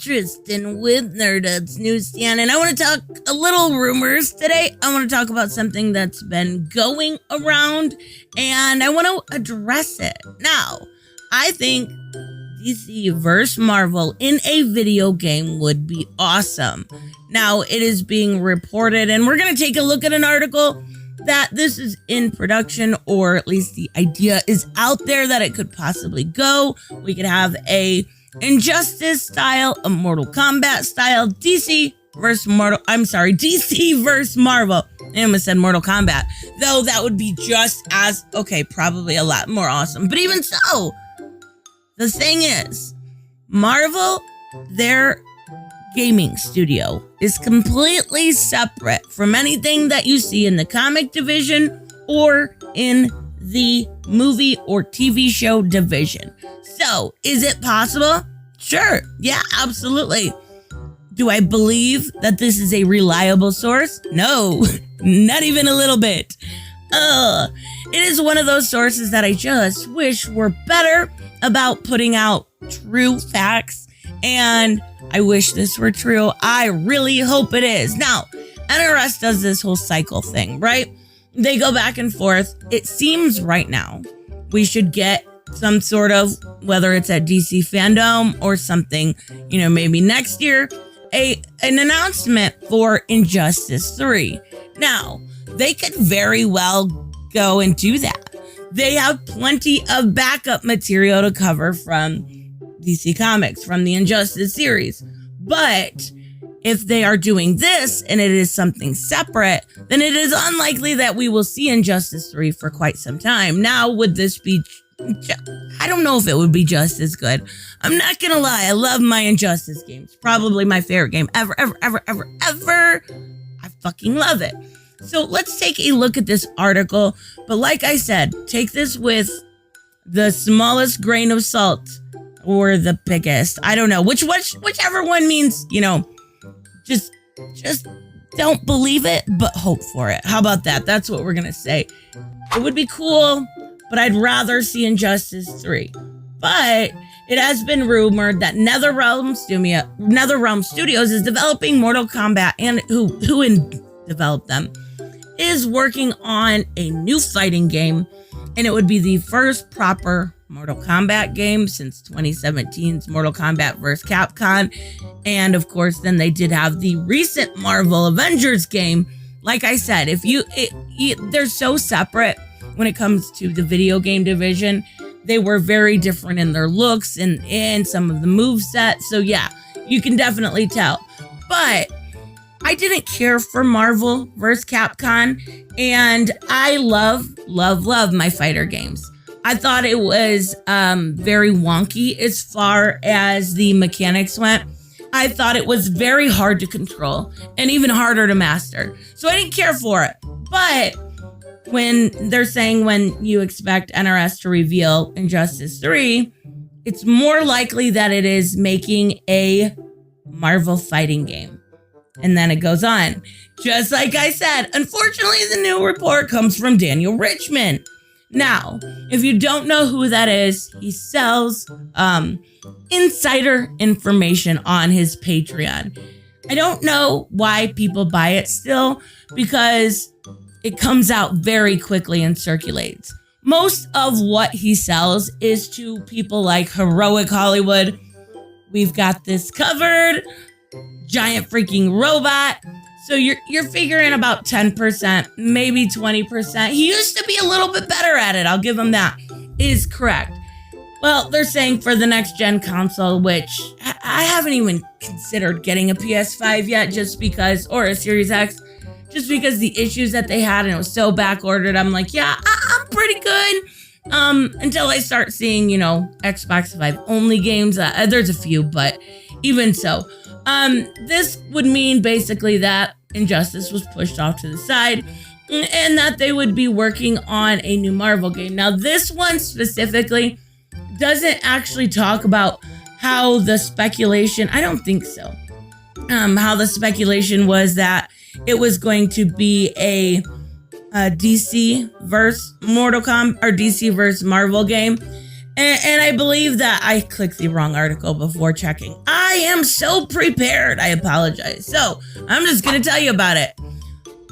Tristan with Nerdud's Newsstand, and I want to talk a little rumors today. I want to talk about something that's been going around, and I want to address it. Now, I think DC versus Marvel in a video game would be awesome. Now, it is being reported, and we're going to take a look at an article that this is in production, or at least the idea is out there that it could possibly go. We could have a Injustice style, a Mortal Kombat style, DC versus Marvel. I almost said Mortal Kombat, though that would be just as, okay, probably a lot more awesome. But even so, the thing is, Marvel, their gaming studio is completely separate from anything that you see in the comic division or in the movie or TV show division. So, is it possible? Sure. Yeah, absolutely. Do I believe that this is a reliable source? No, not even a little bit. It is one of those sources that I just wish were better about putting out true facts, and I wish this were true. I really hope it is. Now, NRS does this whole cycle thing, right? They go back and forth. It seems right now we should get some sort of, whether it's at DC Fandom or something, maybe next year, an announcement for Injustice 3. Now, they could very well go and do that. They have plenty of backup material to cover from DC Comics, from the Injustice series. But if they are doing this and it is something separate, then it is unlikely that we will see Injustice 3 for quite some time. Now, would this be... I don't know if it would be just as good. I'm not gonna lie, I love my Injustice games. Probably my favorite game ever. I fucking love it. So let's take a look at this article. But like I said, take this with the smallest grain of salt, or the biggest. I don't know. Whichever one means, just don't believe it, but hope for it. How about that? That's what we're gonna say. It would be cool, but I'd rather see Injustice 3. But it has been rumored that NetherRealm Studios is developing Mortal Kombat, and who developed them is working on a new fighting game, and it would be the first proper Mortal Kombat game since 2017's Mortal Kombat vs. Capcom. And of course, then they did have the recent Marvel Avengers game. Like I said, they're so separate when it comes to the video game division. They were very different in their looks and some of the moveset. So yeah, you can definitely tell. But I didn't care for Marvel vs. Capcom, and I love my fighter games. I thought it was very wonky as far as the mechanics went. I thought it was very hard to control and even harder to master. So I didn't care for it. But when they're saying when you expect NRS to reveal Injustice 3, it's more likely that it is making a Marvel fighting game. And then it goes on. Just like I said, unfortunately, the new report comes from Daniel Richman. Now, if you don't know who that is, he sells insider information on his Patreon. I don't know why people buy it still, because it comes out very quickly and circulates. Most of what he sells is to people like Heroic Hollywood. We've got this covered. Giant freaking robot. So you're figuring about 10%, maybe 20%. He used to be a little bit better at it. I'll give him that. Is correct. Well, they're saying for the next gen console, which I haven't even considered getting a PS5 yet, just because, or a Series X, just because the issues that they had and it was so back ordered. I'm like, yeah, I'm pretty good. Until I start seeing, Xbox 5 only games. There's a few, but even so. This would mean basically that Injustice was pushed off to the side and that they would be working on a new Marvel game. Now, this one specifically doesn't actually talk about how the speculation, I don't think so, how the speculation was that it was going to be a DC versus DC versus Marvel game. And I believe that I clicked the wrong article before checking. I am so prepared. I apologize. So I'm just going to tell you about it.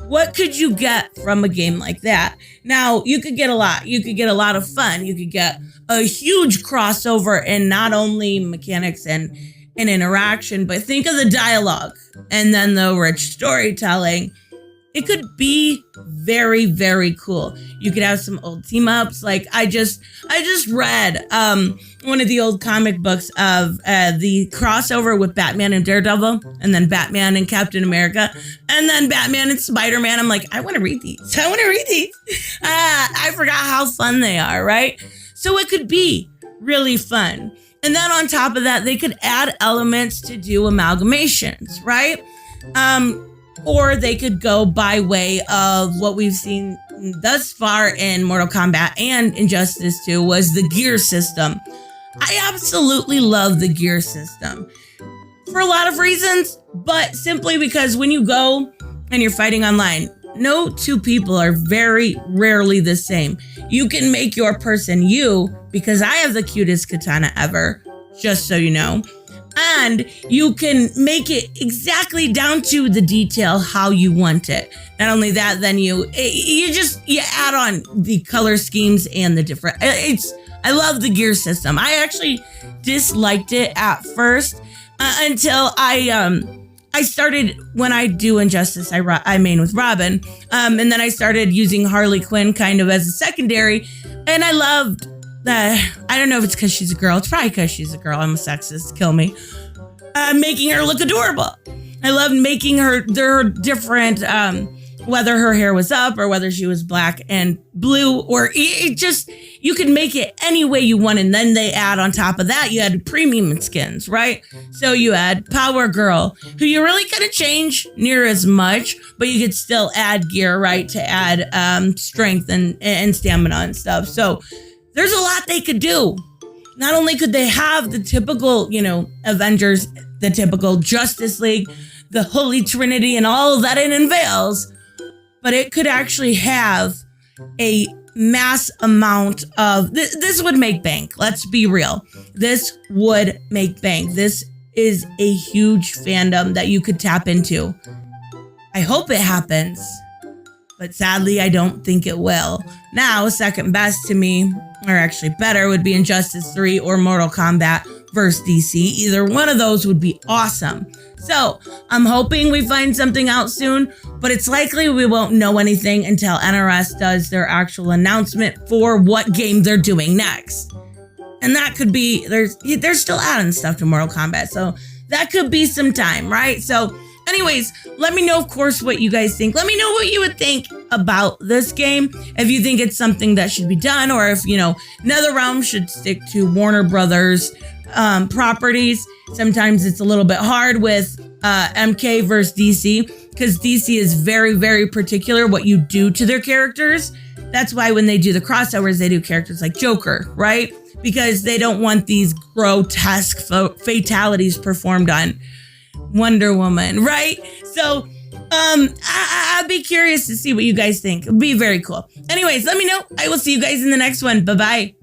What could you get from a game like that? Now, you could get a lot. You could get a lot of fun. You could get a huge crossover in not only mechanics and interaction, but think of the dialogue and then the rich storytelling. It could be very, very cool. You could have some old team ups. Like I just read one of the old comic books of the crossover with Batman and Daredevil, and then Batman and Captain America, and then Batman and Spider-Man. I'm like, I want to read these. I forgot how fun they are, right? So it could be really fun. And then on top of that, they could add elements to do amalgamations, right? Or they could go by way of what we've seen thus far in Mortal Kombat and Injustice 2 was the gear system. I absolutely love the gear system for a lot of reasons, but simply because when you go and you're fighting online, no two people are very rarely the same. You can make your person you, because I have the cutest katana ever, just so you know. And you can make it exactly down to the detail how you want it. Not only that, then you add on the color schemes and the different. I love the gear system. I actually disliked it at first until I started, when I do Injustice, I main with Robin, and then I started using Harley Quinn kind of as a secondary, and I loved. I don't know if it's because she's a girl. It's probably because she's a girl. I'm a sexist. Kill me. Making her look adorable. I loved making her different, whether her hair was up or whether she was black and blue, or you could make it any way you want. And then they add on top of that, you had premium skins, right? So you had Power Girl, who you really couldn't change near as much, but you could still add gear, right? To add strength and stamina and stuff. So there's a lot they could do. Not only could they have the typical, Avengers, the typical Justice League, the Holy Trinity, and all that it unveils, but it could actually have a mass amount of... This would make bank. Let's be real. This would make bank. This is a huge fandom that you could tap into. I hope it happens, but sadly, I don't think it will. Now, second best to me, or actually better, would be Injustice 3 or Mortal Kombat versus DC. Either one of those would be awesome. So, I'm hoping we find something out soon, but it's likely we won't know anything until NRS does their actual announcement for what game they're doing next. And that could be, they're still adding stuff to Mortal Kombat, so that could be some time, right? So, anyways, let me know, of course, what you guys think. Let me know what you would think about this game. If you think it's something that should be done, or if, NetherRealm should stick to Warner Brothers properties. Sometimes it's a little bit hard with MK versus DC, because DC is very, very particular what you do to their characters. That's why when they do the crossovers, they do characters like Joker, right? Because they don't want these grotesque fatalities performed on Wonder Woman, right? So I'd be curious to see what you guys think. It'd be very cool. Anyways, let me know. I will see you guys in the next one. Bye-bye.